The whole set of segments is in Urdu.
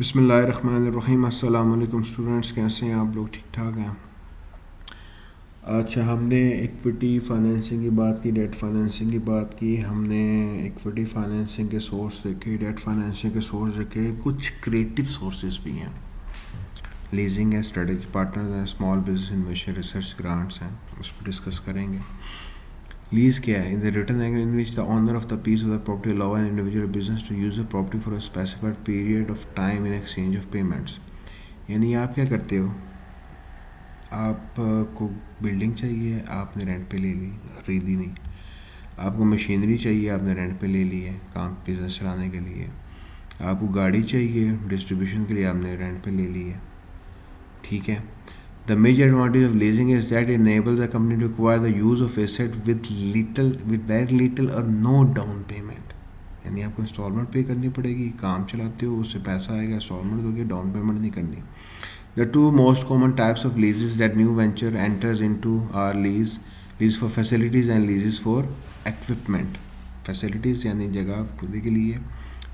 بسم اللہ الرحمن الرحیم. السلام علیکم اسٹوڈنٹس، کیسے ہیں آپ لوگ؟ ٹھیک ٹھاک ہیں؟ اچھا، ہم نے ایکویٹی فائنینسنگ کی بات کی، ڈیٹ فائنینسنگ کی بات کی. ہم نے ایکویٹی فائنینسنگ کے سورس دیکھے، ڈیٹ فائنینسنگ کے سورس دیکھے. کچھ کریٹیو سورسز بھی ہیں. لیزنگ ہے، اسٹریٹجک پارٹنرز ہیں، small business investor research grants ہیں. اس پہ ڈسکس کریں گے. لیز کیا ہے؟ In the written in which the owner of the piece of the property allow an individual business to use the property for a specified period of time in exchange of payments. یعنی آپ کیا کرتے ہو، آپ کو بلڈنگ چاہیے، آپ نے رینٹ پہ لے لی، خریدی نہیں. آپ کو مشینری چاہیے، آپ نے رینٹ پہ لے لی ہے کام بزنس چلانے کے لیے. آپ کو گاڑی چاہیے ڈسٹریبیوشن کے لیے، آپ نے رینٹ پہ لے لی ہے. ٹھیک ہے. The major advantage of leasing is that it enables a company to acquire the use of asset with very little or no down payment. یعنی آپ کو انسٹالمنٹ پے کرنی پڑے گی، کام چلاتے ہو اس سے پیسہ آئے گا، انسٹالمنٹ دو گے، ڈاؤن پیمنٹ نہیں کرنی. The two most common types of leases that new venture enters into are lease for facilities and leases for equipment. Facilities یعنی جگہ خود کے لیے،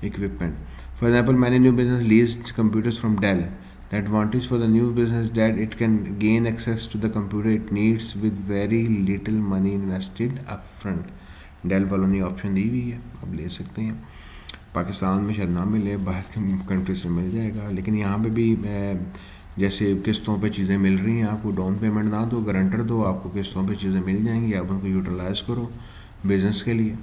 equipment. For example, many new business leased computers from Dell. The advantage for the new business is that it can gain access to the computer it needs with very little money invested upfront. Deal والوں نے آپشن دی ہوئی ہے، اب لے سکتے ہیں. پاکستان میں شاید نہ ملے، باہر کی کنٹری سے مل جائے گا. لیکن یہاں پہ بھی جیسے قسطوں پہ چیزیں مل رہی ہیں، آپ کو ڈاؤن پیمنٹ نہ دو، گارنٹر دو، آپ کو قسطوں پہ چیزیں مل جائیں گی. آپ ان کو یوٹیلائز کرو بزنس کے لیے.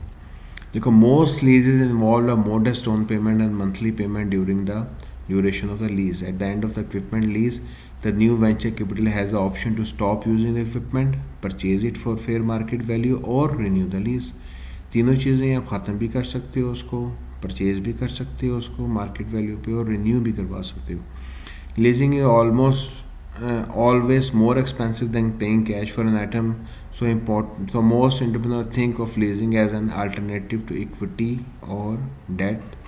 دیکھو، most leases involved a modest down payment and monthly payment during the duration of the lease. At the end of the equipment lease, the new venture capital has the option to stop using the equipment, purchase it for fair market value or renew the lease. تینوں چیزیں آپ ختم بھی کر سکتے ہو، اس کو پرچیز بھی کر سکتے ہو، اس کو مارکیٹ ویلیو پہ، اور رینیو بھی کروا سکتے ہو. Leasing is almost always more expensive than paying cash for an item. So most entrepreneurs think of leasing as an alternative to equity or debt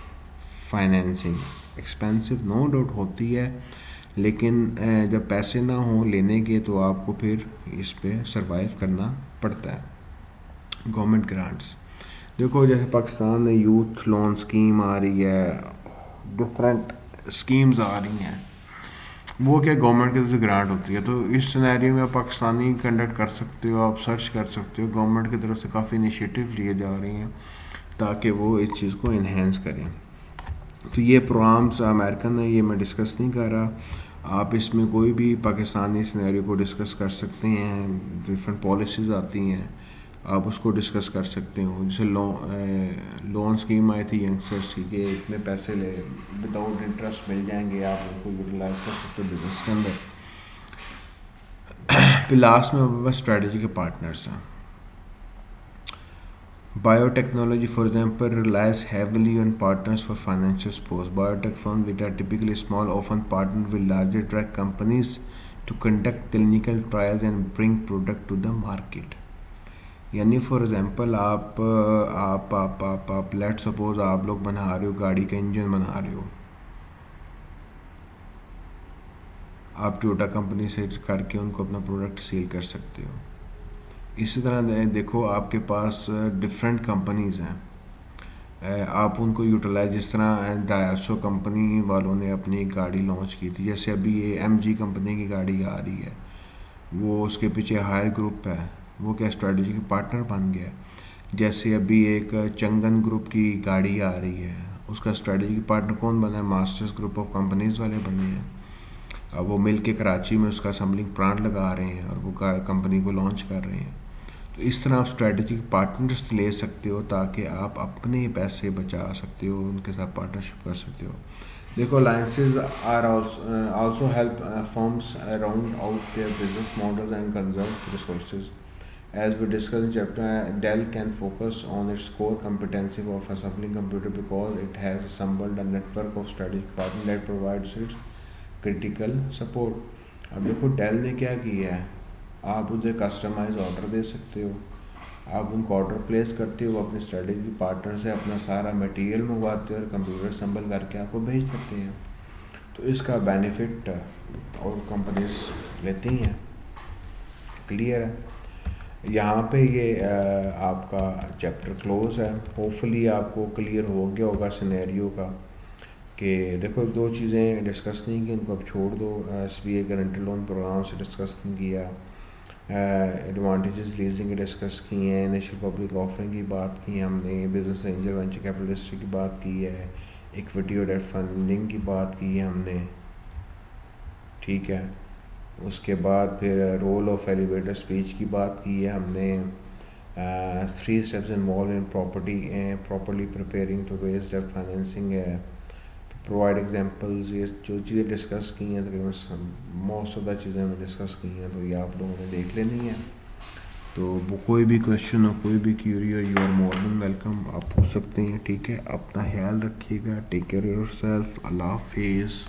financing. Expensive no doubt ہوتی ہے، لیکن جب پیسے نہ ہوں لینے کے تو آپ کو پھر اس پہ سروائیو کرنا پڑتا ہے. گورنمنٹ گرانٹس دیکھو، جیسے پاکستان میں یوتھ لون اسکیم آ رہی ہے، ڈفرینٹ اسکیمز آ رہی ہیں. وہ کیا گورنمنٹ کی طرف سے گرانٹ ہوتی ہے. تو اس سینیریو میں آپ پاکستانی کنڈکٹ کر سکتے ہو، آپ سرچ کر سکتے ہو. گورنمنٹ کی طرف سے کافی انیشیٹو لیے جا رہے ہیں تاکہ وہ اس چیز کو انہینس کریں. تو یہ پروگرامس امریکن ہے، یہ میں ڈسکس نہیں کر رہا. آپ اس میں کوئی بھی پاکستانی سینیریو کو ڈسکس کر سکتے ہیں. ڈفرینٹ پالیسیز آتی ہیں، آپ اس کو ڈسکس کر سکتے ہو. جیسے لون اسکیم آئی تھی ینگسٹرس کی کہ اتنے پیسے لے وداؤٹ انٹرسٹ مل جائیں گے، آپ ان کو یوٹیلائز کر سکتے ہو بزنس کے اندر. پھر لاسٹ میں بس اسٹریٹجی کے پارٹنرس ہیں. Biotechnology, for example, relies heavily on partners for financial support. Biotech firms, which are typically small, often partner with larger drug companies to conduct clinical trials and bring product to the market. یعنی فار ایگزامپل آپ لیٹ سپوز آپ لوگ بنا رہے ہو گاڑی کا انجن بنا رہے ہو، آپ ٹویوٹا کمپنی سے کر کے ان کو اپنا پروڈکٹ سیل کر سکتے ہو. اسی طرح دیکھو، آپ کے پاس ڈفرینٹ کمپنیز ہیں، آپ ان کو یوٹیلائز. جس طرح ڈائسو کمپنی والوں نے اپنی گاڑی لانچ کی تھی، جیسے ابھی یہ ایم جی کمپنی کی گاڑی آ رہی ہے، وہ اس کے پیچھے ہائر گروپ ہے، وہ کیا اسٹریٹجی کے پارٹنر بن گیا. جیسے ابھی ایک چنگن گروپ کی گاڑی آ رہی ہے، اس کا اسٹریٹجی پارٹنر کون بنا ہے؟ ماسٹرز گروپ آف کمپنیز والے بنے ہیں. اب وہ مل کے کراچی میں اس کا اسمبلنگ پلانٹ لگا رہے ہیں اور وہ کمپنی کو لانچ کر رہے ہیں. تو اس طرح آپ اسٹریٹجک پارٹنرس لے سکتے ہو تاکہ آپ اپنے پیسے بچا سکتے ہو، ان کے ساتھ پارٹنرشپ کر سکتے ہو. دیکھو، alliances are also help firms round out their business models and conserve resources. As we discussed in chapter, Dell can focus on its core competency of assembling computer because it has assembled a network of strategic partners that provides its critical support. اب دیکھو ڈیل نے کیا کیا ہے، آپ اسے کسٹمائز آرڈر دے سکتے ہو، آپ ان کو آرڈر پلیس کرتے ہو، اپنے اسٹریٹجی پارٹنر سے اپنا سارا میٹیریل منگواتے ہو اور کمپیوٹر اسمبل کر کے آپ کو بھیج سکتے ہیں. تو اس کا بینیفٹ اور کمپنیز لیتی ہیں. کلیئر ہے؟ یہاں پہ یہ آپ کا چیپٹر کلوز ہے. ہوپ فلی آپ کو کلیئر ہو گیا ہوگا سینیریو کا. کہ دیکھو دو چیزیں ڈسکس نہیں کی، ان کو اب چھوڑ دو. S B A guarantee loan program سے ڈسکس نہیں کیا، ایڈوانٹیجز لیزنگ کی ڈسکس کی ہیں، انیشیل پبلک آفرنگ کی بات کی ہم نے، بزنس اینجل وینچر کیپٹلسٹ کی بات کی ہے، ایکویٹی اور ڈیٹ فنڈنگ کی بات کی ہے ہم نے. ٹھیک ہے، اس کے بعد پھر رول آف ایلیویٹر اسپیچ کی بات کی ہے ہم نے. 3 steps involved in properly preparing to raise debt financing ہے. پرووائڈ ایگزامپلز، یہ جو چیزیں ڈسکس کی ہیں تقریباً موسٹ آف دا چیزیں ہم نے ڈسکس کی ہیں، تو یہ آپ لوگوں نے دیکھ لینی ہے. تو کوئی بھی کویشچن ہو، کوئی بھی کیوری ہو، you are more than welcome, آپ پوچھ سکتے ہیں. ٹھیک ہے، اپنا خیال رکھیے گا. Take care yourself. اللہ حافظ.